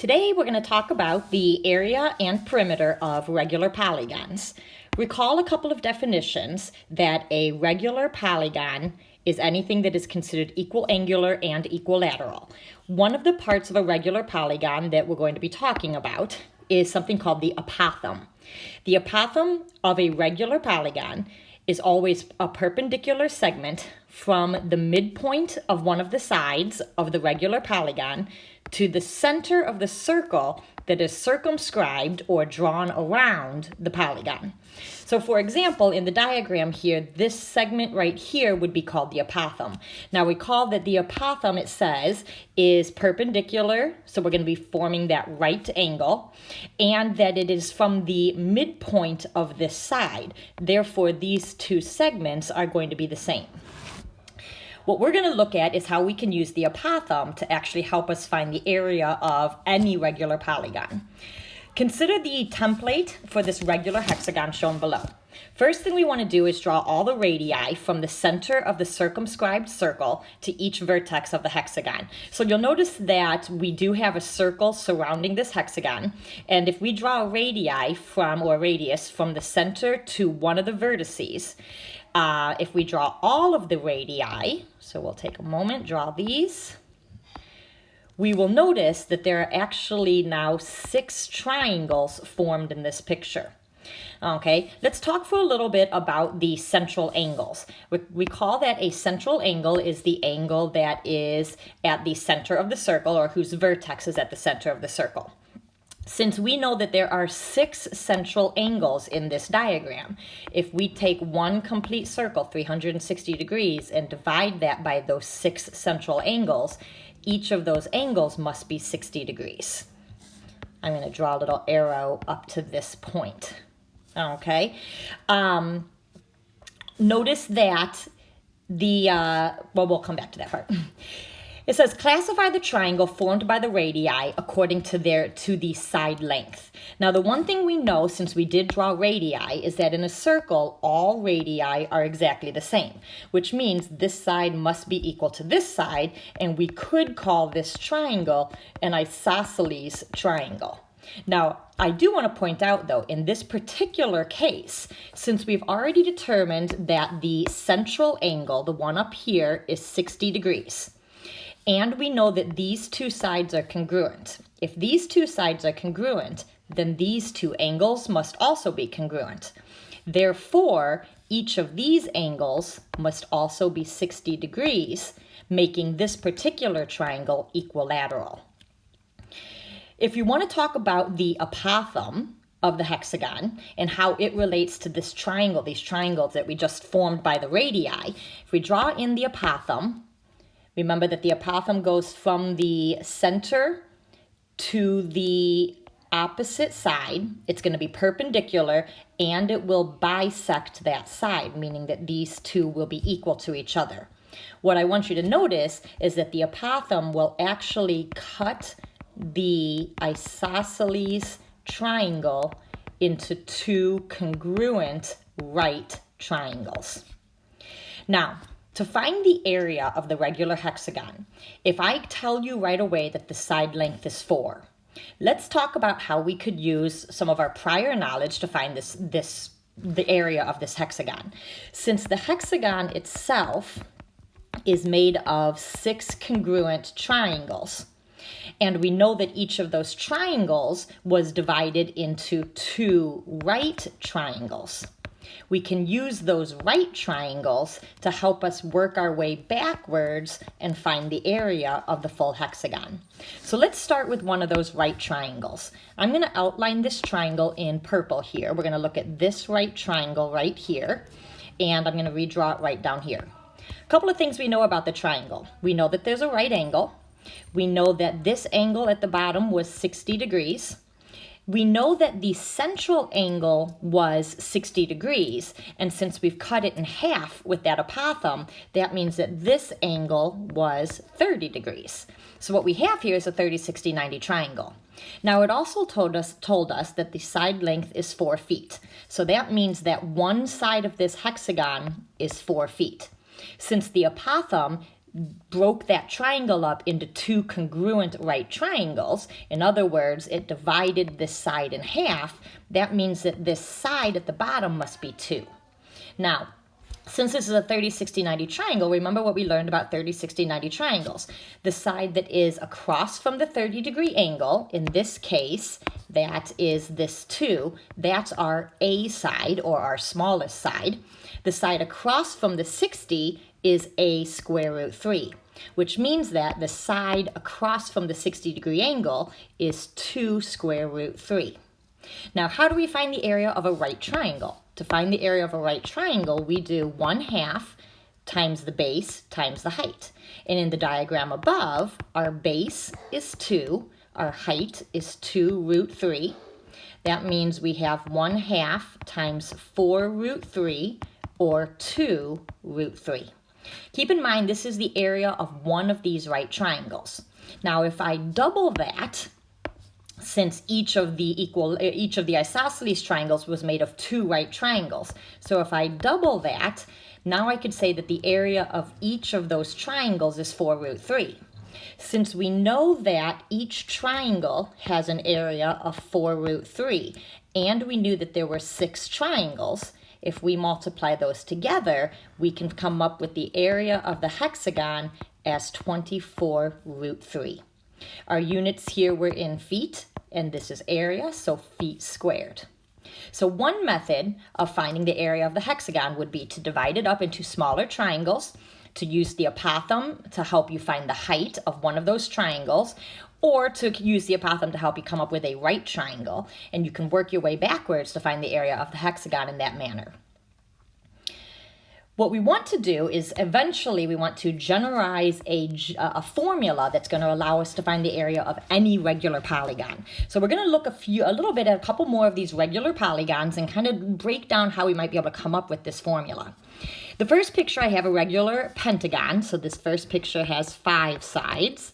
Today we're going to talk about the area and perimeter of regular polygons. Recall a couple of definitions that a regular polygon is anything that is considered equiangular and equilateral. One of the parts of a regular polygon that we're going to be talking about is something called the apothem. The apothem of a regular polygon is always a perpendicular segment from the midpoint of one of the sides of the regular polygon to the center of the circle that is circumscribed or drawn around the polygon. So for example, in the diagram here, this segment right here would be called the apothem. Now recall that the apothem, it says, is perpendicular, so we're going to be forming that right angle, and that it is from the midpoint of this side. Therefore, these two segments are going to be the same. What we're going to look at is how we can use the apothem to actually help us find the area of any regular polygon. Consider the template for this regular hexagon shown below. First thing we want to do is draw all the radii from the center of the circumscribed circle to each vertex of the hexagon. So you'll notice that we do have a circle surrounding this hexagon, and if we draw a radii from, or a radius from the center to one of the vertices, if we draw all of the radii, so we'll take a moment, draw these, we will notice that there are actually now 6 triangles formed in this picture. Okay, let's talk for a little bit about the central angles. Recall that a central angle is the angle that is at the center of the circle, or whose vertex is at the center of the circle. Since we know that there are 6 central angles in this diagram, if we take one complete circle, 360 degrees, and divide that by those 6 central angles, each of those angles must be 60 degrees. I'm going to draw a little arrow up to this point. Okay. Notice that we'll come back to that part. It says, classify the triangle formed by the radii according to the side length. Now, the one thing we know, since we did draw radii, is that in a circle, all radii are exactly the same, which means this side must be equal to this side, and we could call this triangle an isosceles triangle. Now, I do want to point out, though, in this particular case, since we've already determined that the central angle, the one up here, is 60 degrees, and we know that these two sides are congruent. If these two sides are congruent, then these two angles must also be congruent. Therefore, each of these angles must also be 60 degrees, making this particular triangle equilateral. If you want to talk about the apothem of the hexagon and how it relates to this triangle, these triangles that we just formed by the radii, if we draw in the apothem, remember that the apothem goes from the center to the opposite side. It's going to be perpendicular, and it will bisect that side, meaning that these two will be equal to each other. What I want you to notice is that the apothem will actually cut the isosceles triangle into 2 congruent right triangles. Now, to find the area of the regular hexagon, if I tell you right away that the side length is 4, let's talk about how we could use some of our prior knowledge to find the area of this hexagon. Since the hexagon itself is made of 6 congruent triangles, and we know that each of those triangles was divided into 2 right triangles, we can use those right triangles to help us work our way backwards and find the area of the full hexagon. So let's start with one of those right triangles. I'm going to outline this triangle in purple here. We're going to look at this right triangle right here, and I'm going to redraw it right down here. A couple of things we know about the triangle. We know that there's a right angle. We know that this angle at the bottom was 60 degrees. We know that the central angle was 60 degrees, and since we've cut it in half with that apothem, that means that this angle was 30 degrees. So what we have here is a 30, 60, 90 triangle. Now it also told us that the side length is 4 feet. So that means that one side of this hexagon is 4 feet. Since the apothem broke that triangle up into two congruent right triangles, in other words, it divided this side in half, that means that this side at the bottom must be 2. Now, since this is a 30, 60, 90 triangle, remember what we learned about 30, 60, 90 triangles. The side that is across from the 30-degree angle, in this case, that is this 2, that's our A side, or our smallest side. The side across from the 60 is A square root 3, which means that the side across from the 60-degree angle is 2 square root 3. Now, how do we find the area of a right triangle? To find the area of a right triangle, we do 1/2 times the base times the height. And in the diagram above, our base is 2, our height is 2 root 3. That means we have 1/2 times 4 root 3, or 2 root 3. Keep in mind, this is the area of one of these right triangles. Now, if I double that, since each of the isosceles triangles was made of 2 right triangles. So if I double that, now I could say that the area of each of those triangles is 4 root 3. Since we know that each triangle has an area of 4 root 3, and we knew that there were 6 triangles, if we multiply those together, we can come up with the area of the hexagon as 24 root 3. Our units here were in feet, and this is area, so feet squared. So one method of finding the area of the hexagon would be to divide it up into smaller triangles, to use the apothem to help you find the height of one of those triangles, or to use the apothem to help you come up with a right triangle, and you can work your way backwards to find the area of the hexagon in that manner. What we want to do is eventually we want to generalize a formula that's going to allow us to find the area of any regular polygon. So we're going to look at a couple more of these regular polygons and kind of break down how we might be able to come up with this formula. The first picture, I have a regular pentagon. So this first picture has 5 sides.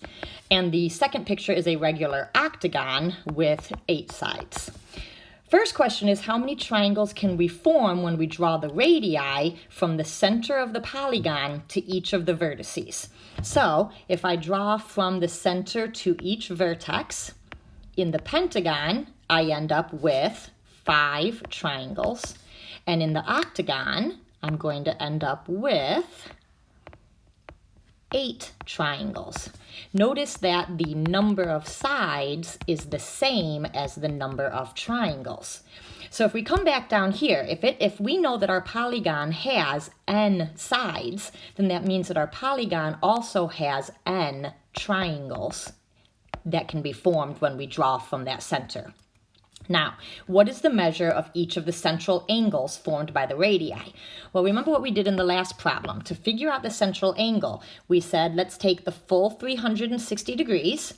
And the second picture is a regular octagon with 8 sides. First question is, how many triangles can we form when we draw the radii from the center of the polygon to each of the vertices? So if I draw from the center to each vertex, in the pentagon, I end up with 5 triangles. And in the octagon, I'm going to end up with 8 triangles. Notice that the number of sides is the same as the number of triangles. So if we come back down here, if we know that our polygon has n sides, then that means that our polygon also has n triangles that can be formed when we draw from that center. Now, what is the measure of each of the central angles formed by the radii? Well, remember what we did in the last problem. To figure out the central angle, we said let's take the full 360 degrees,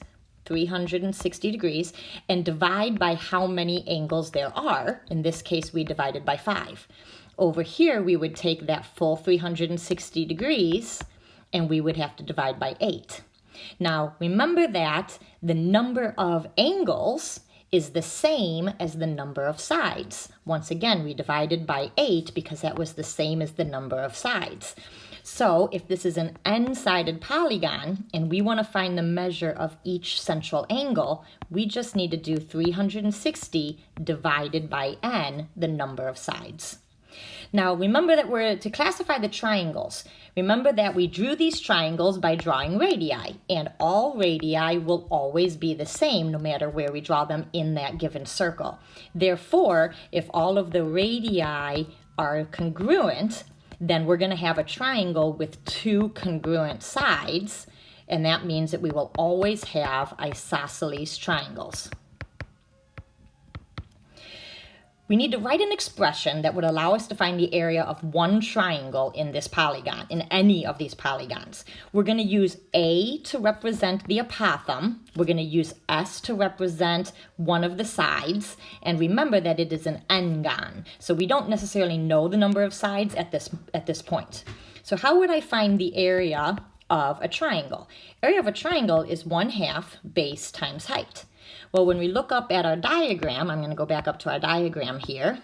and divide by how many angles there are. In this case, we divided by 5. Over here, we would take that full 360 degrees, and we would have to divide by 8. Now, remember that the number of angles is the same as the number of sides. Once again, we divided by 8 because that was the same as the number of sides. So if this is an n-sided polygon and we want to find the measure of each central angle, we just need to do 360 divided by n, the number of sides. Now remember that we're to classify the triangles. Remember that we drew these triangles by drawing radii, and all radii will always be the same no matter where we draw them in that given circle. Therefore, if all of the radii are congruent, then we're going to have a triangle with 2 congruent sides, and that means that we will always have isosceles triangles. We need to write an expression that would allow us to find the area of one triangle in this polygon, in any of these polygons. We're going to use A to represent the apothem. We're going to use S to represent one of the sides. And remember that it is an n-gon. So we don't necessarily know the number of sides at this point. So how would I find the area of a triangle? Area of a triangle is 1/2 base times height. Well, when we look up at our diagram, I'm going to go back up to our diagram here.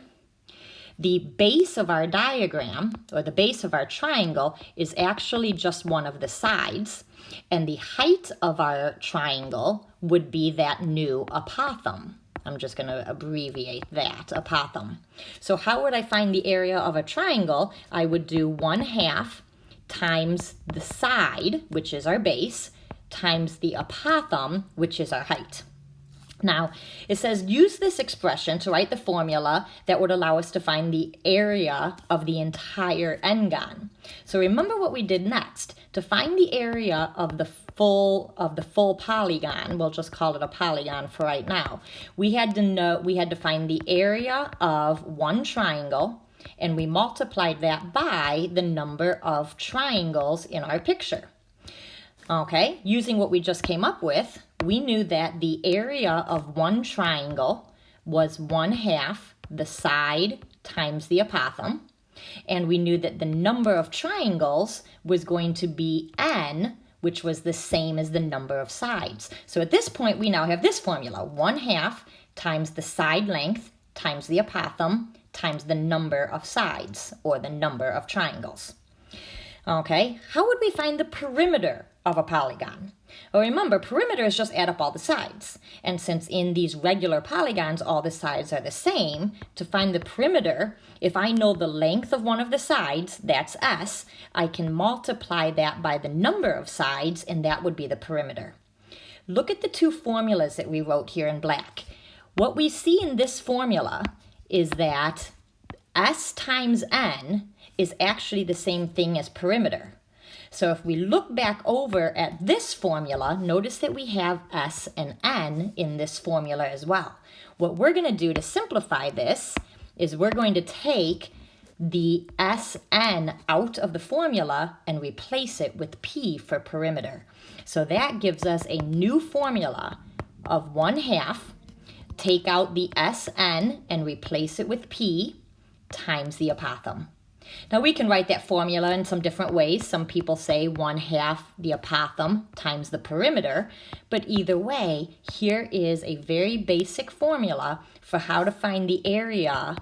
The base of our diagram, or the base of our triangle, is actually just one of the sides, and the height of our triangle would be that new apothem. I'm just going to abbreviate that, apothem. So how would I find the area of a triangle? I would do 1/2 times the side, which is our base, times the apothem, which is our height. Now, it says use this expression to write the formula that would allow us to find the area of the entire n-gon. So remember what we did next. To find the area of the full polygon, we'll just call it a polygon for right now, we had to find the area of one triangle, and we multiplied that by the number of triangles in our picture. Okay, using what we just came up with, we knew that the area of one triangle was 1/2 the side times the apothem, and we knew that the number of triangles was going to be n, which was the same as the number of sides. So at this point, we now have this formula, 1/2 times the side length times the apothem times the number of sides, or the number of triangles. Okay, how would we find the perimeter of a polygon? Well, remember, perimeter is just add up all the sides. And since in these regular polygons, all the sides are the same, to find the perimeter, if I know the length of one of the sides, that's S, I can multiply that by the number of sides, and that would be the perimeter. Look at the two formulas that we wrote here in black. What we see in this formula is that S times N is actually the same thing as perimeter. So if we look back over at this formula, notice that we have S and N in this formula as well. What we're going to do to simplify this is we're going to take the SN out of the formula and replace it with P for perimeter. So that gives us a new formula of 1/2. Take out the SN and replace it with P times the apothem. Now we can write that formula in some different ways. Some people say 1/2 the apothem times the perimeter, but either way, here is a very basic formula for how to find the area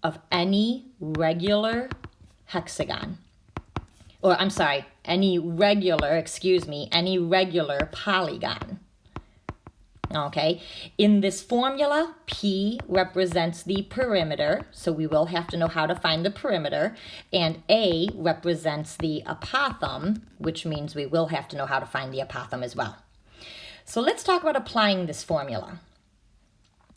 of any regular hexagon. Or I'm sorry, any regular polygon. Okay, in this formula, P represents the perimeter, so we will have to know how to find the perimeter, and A represents the apothem, which means we will have to know how to find the apothem as well. So let's talk about applying this formula.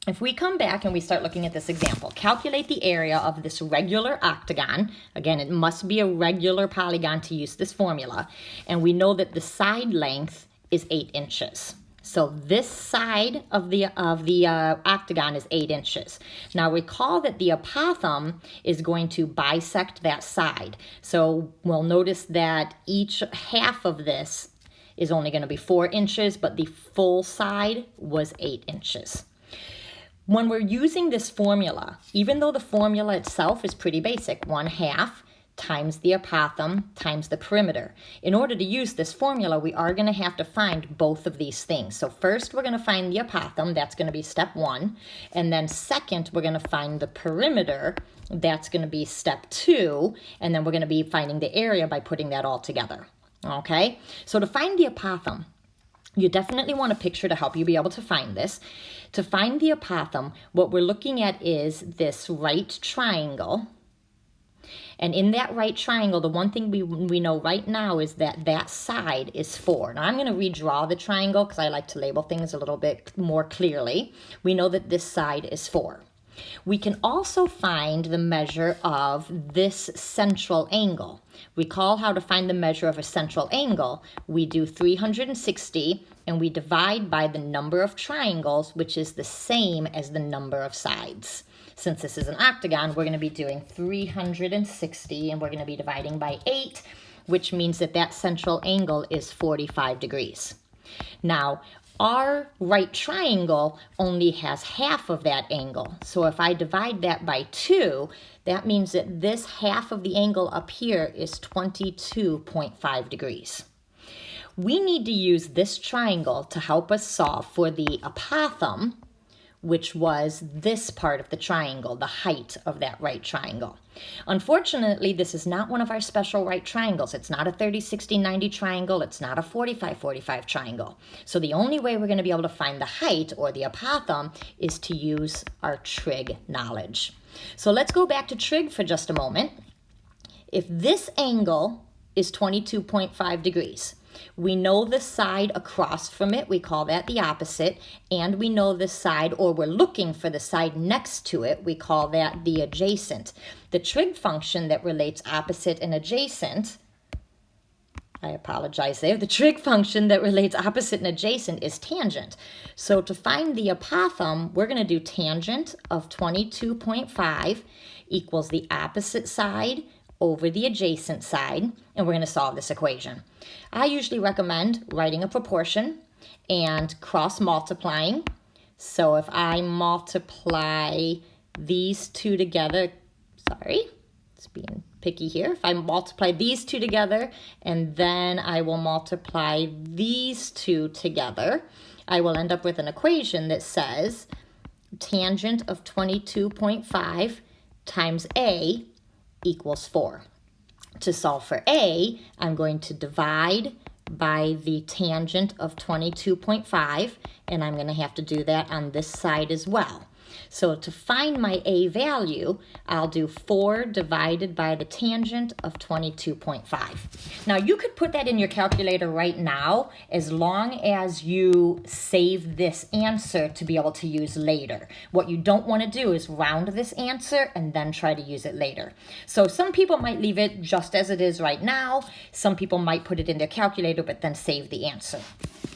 If we come back and we start looking at this example, calculate the area of this regular octagon. Again, it must be a regular polygon to use this formula, and we know that the side length is 8 inches. So this side of the octagon is 8 inches. Now recall that the apothem is going to bisect that side. So we'll notice that each half of this is only going to be 4 inches, but the full side was 8 inches. When we're using this formula, even though the formula itself is pretty basic, 1/2 times the apothem times the perimeter. In order to use this formula, we are going to have to find both of these things. So first, we're going to find the apothem. That's going to be step 1. And then second, we're going to find the perimeter. That's going to be step 2. And then we're going to be finding the area by putting that all together. Okay? So to find the apothem, you definitely want a picture to help you be able to find this. To find the apothem, what we're looking at is this right triangle. And in that right triangle, the one thing we know right now is that that side is 4. Now I'm going to redraw the triangle because I like to label things a little bit more clearly. We know that this side is 4. We can also find the measure of this central angle. Recall how to find the measure of a central angle. We do 360 and we divide by the number of triangles, which is the same as the number of sides. Since this is an octagon, we're going to be doing 360 and we're going to be dividing by 8, which means that that central angle is 45 degrees. Now, our right triangle only has half of that angle. So if I divide that by 2, that means that this half of the angle up here is 22.5 degrees. We need to use this triangle to help us solve for the apothem, which was this part of the triangle, the height of that right triangle. Unfortunately, this is not one of our special right triangles. It's not a 30, 60, 90 triangle. It's not a 45, 45 triangle. So the only way we're going to be able to find the height or the apothem is to use our trig knowledge. So let's go back to trig for just a moment. If this angle is 22.5 degrees, we know the side across from it, we call that the opposite, and we know the side, or we're looking for the side next to it, we call that the adjacent. The trig function that relates opposite and adjacent, I apologize there, the trig function that relates opposite and adjacent is tangent. So to find the apothem, we're going to do tangent of 22.5 equals the opposite side over the adjacent side, and we're going to solve this equation. I usually recommend writing a proportion and cross multiplying. So if I multiply these two together, sorry, it's being picky here. If I multiply these two together and then I will multiply these two together, I will end up with an equation that says tangent of 22.5 times A equals 4. To solve for A, I'm going to divide by the tangent of 22.5, and I'm going to have to do that on this side as well. So to find my A value, I'll do 4 divided by the tangent of 22.5. Now you could put that in your calculator right now as long as you save this answer to be able to use later. What you don't want to do is round this answer and then try to use it later. So some people might leave it just as it is right now. Some people might put it in their calculator but then save the answer.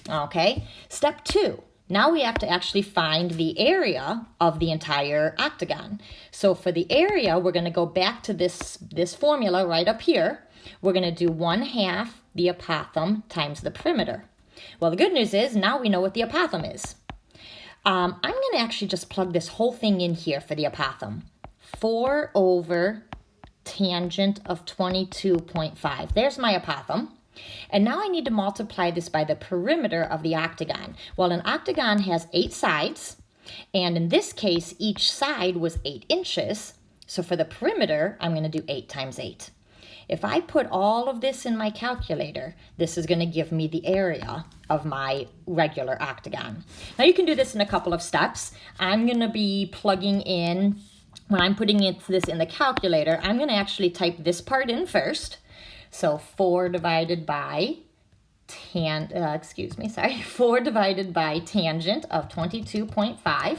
Okay, step 2. Now we have to actually find the area of the entire octagon. So for the area, we're going to go back to this formula right up here. We're going to do 1/2 the apothem times the perimeter. Well, the good news is now we know what the apothem is. I'm going to actually just plug this whole thing in here for the apothem. 4 over tangent of 22.5. There's my apothem. And now I need to multiply this by the perimeter of the octagon. Well, an octagon has 8 sides, and in this case, each side was 8 inches. So for the perimeter, I'm going to do 8 times 8. If I put all of this in my calculator, this is going to give me the area of my regular octagon. Now you can do this in a couple of steps. I'm going to be plugging in, when I'm putting this in the calculator, I'm going to actually type this part in first. So 4 divided by 4 divided by tangent of 22.5.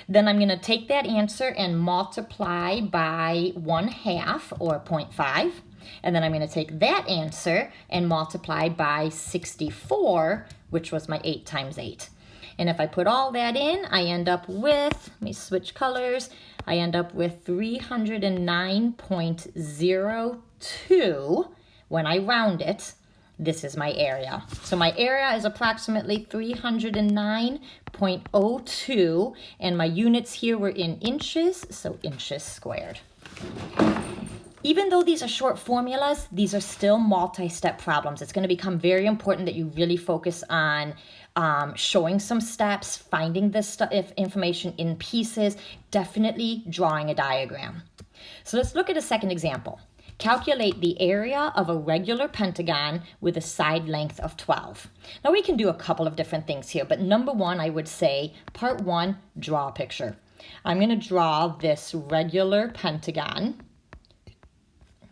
Then I'm going to take that answer and multiply by 1/2 or 0.5. And then I'm going to take that answer and multiply by 64, which was my 8 times 8. And if I put all that in, I end up with, let me switch colors, I end up with 309.02. When I round it, this is my area. So my area is approximately 309.02, and my units here were in inches, so inches squared. Even though these are short formulas, these are still multi-step problems. It's going to become very important that you really focus on showing some steps, finding this information in pieces, definitely drawing a diagram. So let's look at a second example. Calculate the area of a regular pentagon with a side length of 12. Now we can do a couple of different things here, but number 1, I would say, part 1, draw a picture. I'm going to draw this regular pentagon.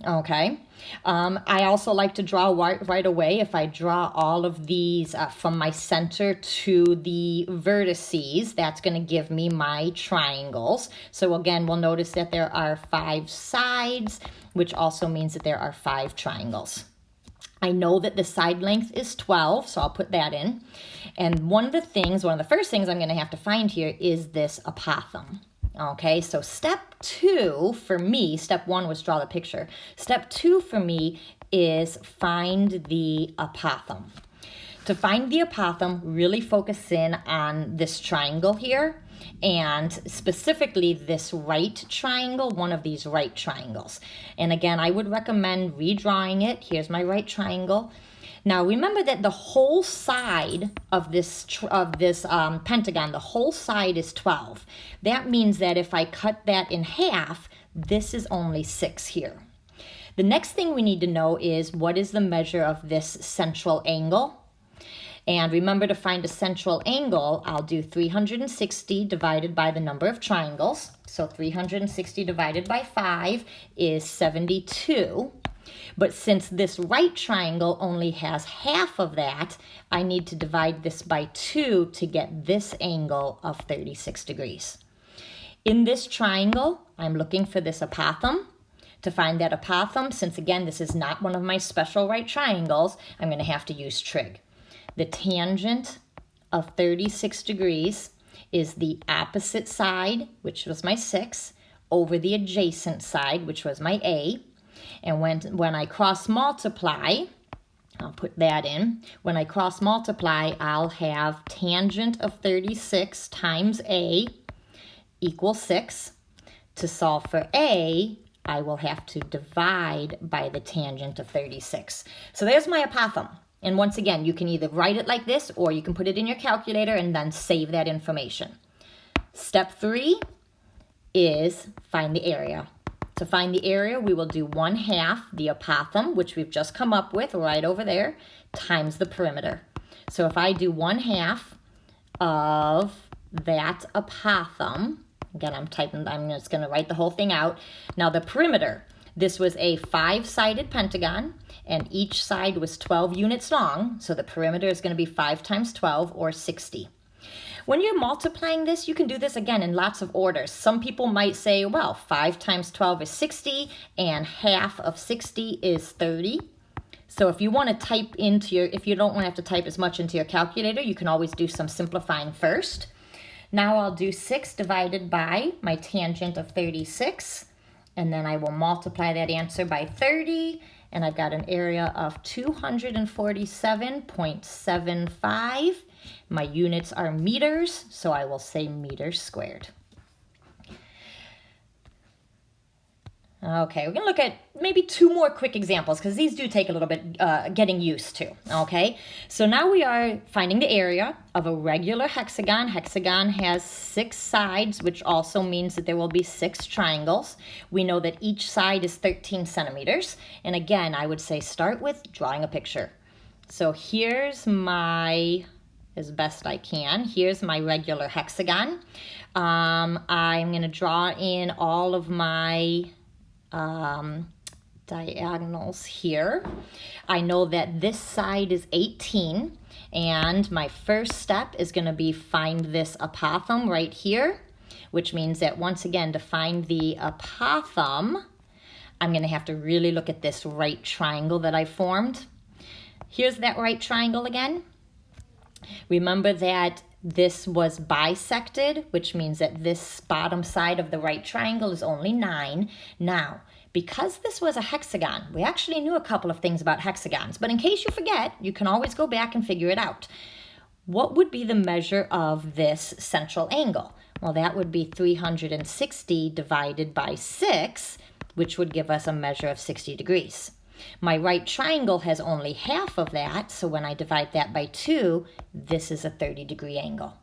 Okay. I also like to draw right away. If I draw all of these from my center to the vertices, that's going to give me my triangles. So again, we'll notice that there are 5 sides, which also means that there are 5 triangles. I know that the side length is 12, so I'll put that in. And one of the first things I'm going to have to find here is this apothem. Okay, so step 2 for me, step 1 was draw the picture. Step 2 for me is find the apothem. To find the apothem, really focus in on this triangle here. and specifically this right triangle, one of these right triangles. And again, I would recommend redrawing it. Here's my right triangle. Now remember that the whole side of this pentagon, the whole side is 12. That means that if I cut that in half, this is only 6 here. The next thing we need to know is what is the measure of this central angle. And remember, to find a central angle, I'll do 360 divided by the number of triangles. So 360 divided by 5 is 72. But since this right triangle only has half of that, I need to divide this by 2 to get this angle of 36 degrees. In this triangle, I'm looking for this apothem. To find that apothem, since again, this is not one of my special right triangles, I'm going to have to use trig. The tangent of 36 degrees is the opposite side, which was my 6, over the adjacent side, which was my A. And when I cross multiply, I'll put that in. When I cross multiply, I'll have tangent of 36 times A equals 6. To solve for A, I will have to divide by the tangent of 36. So there's my apothem. And once again, you can either write it like this or you can put it in your calculator and then save that information. Step 3 is find the area. To find the area, we will do 1/2 the apothem, which we've just come up with right over there, times the perimeter. So if I do 1/2 of that apothem, again, I'm just going to write the whole thing out. Now the perimeter, this was a 5-sided pentagon, and each side was 12 units long, so the perimeter is going to be 5 times 12, or 60. When you're multiplying this, you can do this again in lots of orders. Some people might say, well, 5 times 12 is 60, and half of 60 is 30. So if you want to type if you don't want to have to type as much into your calculator, you can always do some simplifying first. Now I'll do 6 divided by my tangent of 36, and then I will multiply that answer by 30, and I've got an area of 247.75. My units are meters, so I will say meters squared. Okay, we're going to look at maybe 2 more quick examples because these do take a little bit getting used to, okay? So now we are finding the area of a regular hexagon. Hexagon has 6 sides, which also means that there will be 6 triangles. We know that each side is 13 centimeters. And again, I would say start with drawing a picture. So here's my, as best I can, here's my regular hexagon. I'm going to draw in all of my diagonals here. I know that this side is 18, and my first step is going to be find this apothem right here, which means that once again, to find the apothem, I'm going to have to really look at this right triangle that I formed. Here's that right triangle again. Remember that this was bisected, which means that this bottom side of the right triangle is only 9. Now, because this was a hexagon, we actually knew a couple of things about hexagons, but in case you forget, you can always go back and figure it out. What would be the measure of this central angle? Well, that would be 360 divided by 6, which would give us a measure of 60 degrees. My right triangle has only half of that, so when I divide that by 2, this is a 30-degree angle.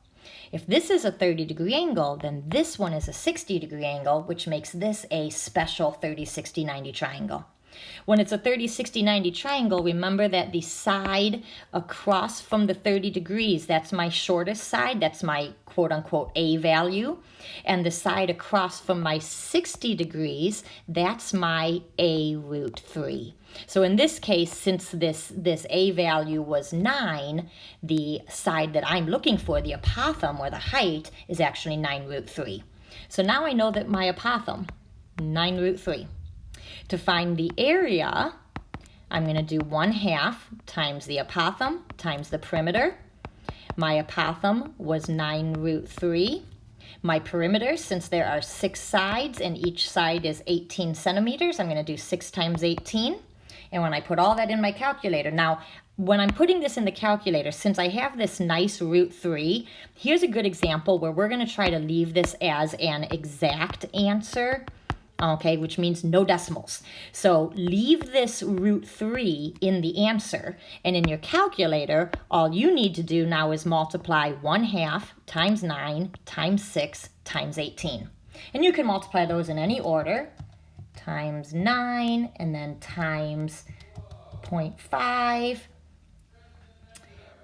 If this is a 30-degree angle, then this one is a 60-degree angle, which makes this a special 30, 60, 90 triangle. When it's a 30, 60, 90 triangle, remember that the side across from the 30 degrees, that's my shortest side, that's my quote-unquote A value, and the side across from my 60 degrees, that's my A root 3. So in this case, since this A value was 9, the side that I'm looking for, the apothem or the height, is actually 9 root 3. So now I know that my apothem, 9 root 3. To find the area, I'm going to do 1/2 times the apothem times the perimeter. My apothem was 9 root 3. My perimeter, since there are 6 sides and each side is 18 centimeters, I'm going to do 6 times 18. And when I put all that in my calculator, now when I'm putting this in the calculator, since I have this nice root 3, here's a good example where we're going to try to leave this as an exact answer, okay, which means no decimals. So leave this root 3 in the answer, and in your calculator, all you need to do now is multiply 1/2 times 9 times 6 times 18. And you can multiply those in any order, times 9 and then times 0.5.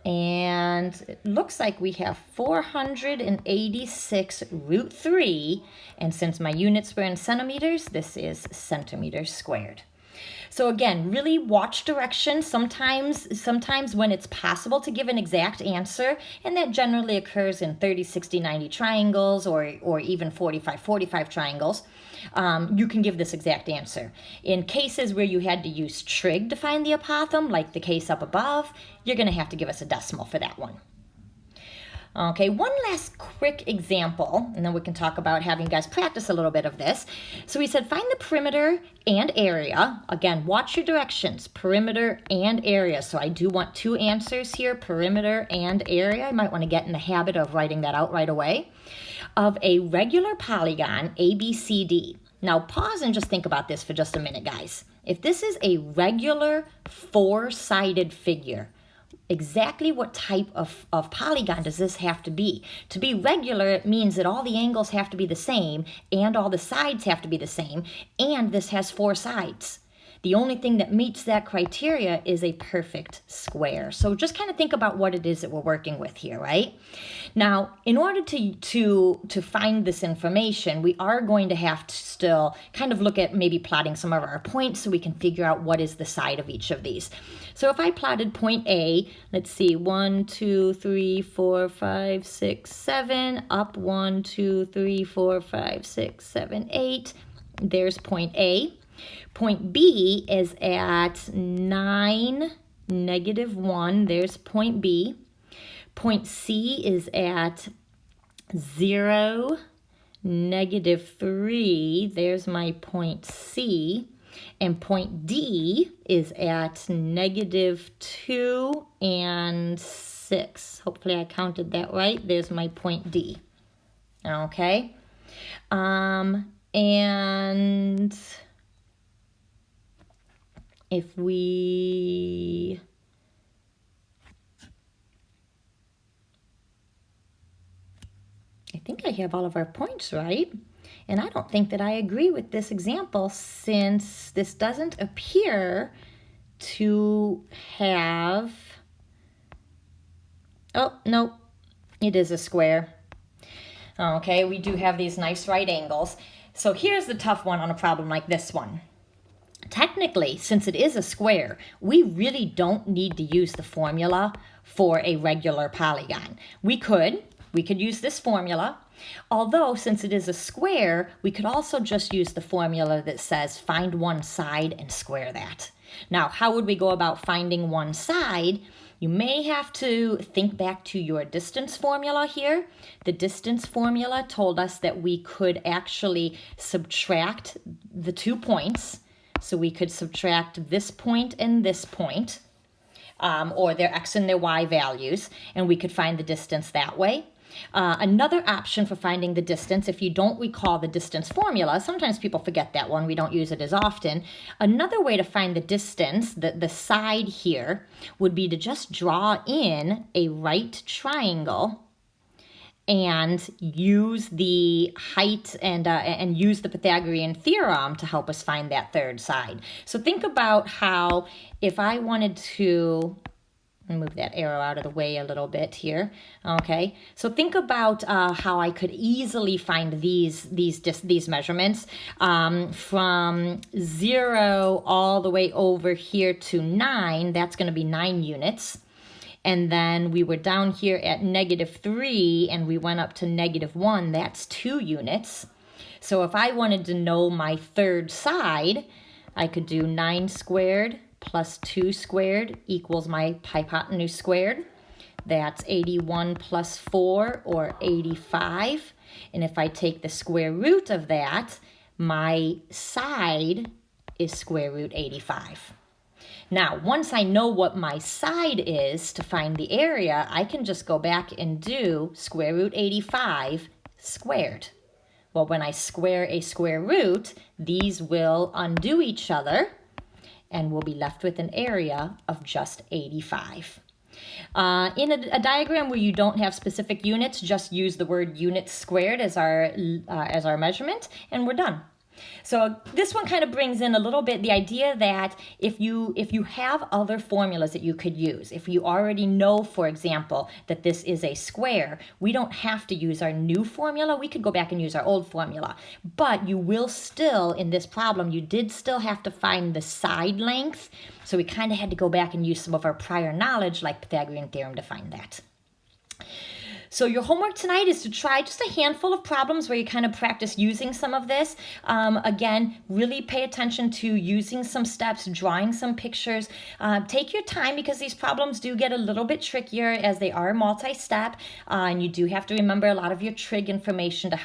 And it looks like we have 486 root 3. And since my units were in centimeters, this is centimeters squared. So again, really watch directions. Sometimes when it's possible to give an exact answer, and that generally occurs in 30, 60, 90 triangles or even 45, 45 triangles, you can give this exact answer. In cases where you had to use trig to find the apothem, like the case up above, you're going to have to give us a decimal for that one. Okay, one last quick example, and then we can talk about having you guys practice a little bit of this. So we said find the perimeter and area. Again, watch your directions, perimeter and area. So I do want two answers here, perimeter and area. I might want to get in the habit of writing that out right away. Of a regular polygon, ABCD. Now pause and just think about this for just a minute, guys. If this is a regular four-sided figure, exactly what type of polygon does this have to be? To be regular, it means that all the angles have to be the same and all the sides have to be the same, and this has four sides. The only thing that meets that criteria is a perfect square. So just kind of think about what it is that we're working with here, right? Now, in order to find this information, we are going to have to still kind of look at maybe plotting some of our points so we can figure out what is the side of each of these. So if I plotted point A, let's see, 1, 2, 3, 4, 5, 6, 7, up 1, 2, 3, 4, 5, 6, 7, 8. There's point A. Point B is at 9, -1. There's point B. Point C is at 0, -3. There's my point C. And point D is at -2 and 6. Hopefully I counted that right. There's my point D. Okay. And if we I think I have all of our points right. And I don't think that I agree with this example since this doesn't appear to have, oh, no, it is a square. Okay, we do have these nice right angles. So here's the tough one on a problem like this one. Technically, since it is a square, we really don't need to use the formula for a regular polygon. We could use this formula, although since it is a square, we could also just use the formula that says find one side and square that. Now, how would we go about finding one side? You may have to think back to your distance formula here. The distance formula told us that we could actually subtract the 2 points. So we could subtract this point and this point, or their x and their y values, and we could find the distance that way. Another option for finding the distance, if you don't recall the distance formula, sometimes people forget that one, we don't use it as often. Another way to find the distance, the side here, would be to just draw in a right triangle and use the height and use the Pythagorean theorem to help us find that third side. So think about how if I wanted to move that arrow out of the way a little bit here. Okay, so think about how I could easily find these measurements from 0 all the way over here to 9. That's going to be 9 units. And then we were down here at -3 and we went up to -1. That's 2 units. So if I wanted to know my third side, I could do 9 squared plus 2 squared equals my hypotenuse squared. That's 81 plus 4, or 85. And if I take the square root of that, my side is square root 85. Now, once I know what my side is to find the area, I can just go back and do square root 85 squared. Well, when I square a square root, these will undo each other, and we'll be left with an area of just 85. In a diagram where you don't have specific units, just use the word units squared as our measurement, and we're done. So this one kind of brings in a little bit the idea that if you have other formulas that you could use, if you already know, for example, that this is a square, we don't have to use our new formula. We could go back and use our old formula. But you will still, in this problem, you did still have to find the side length. So we kind of had to go back and use some of our prior knowledge, like Pythagorean theorem, to find that. So your homework tonight is to try just a handful of problems where you kind of practice using some of this. Again, really pay attention to using some steps, drawing some pictures. Take your time because these problems do get a little bit trickier as they are multi-step. And you do have to remember a lot of your trig information to help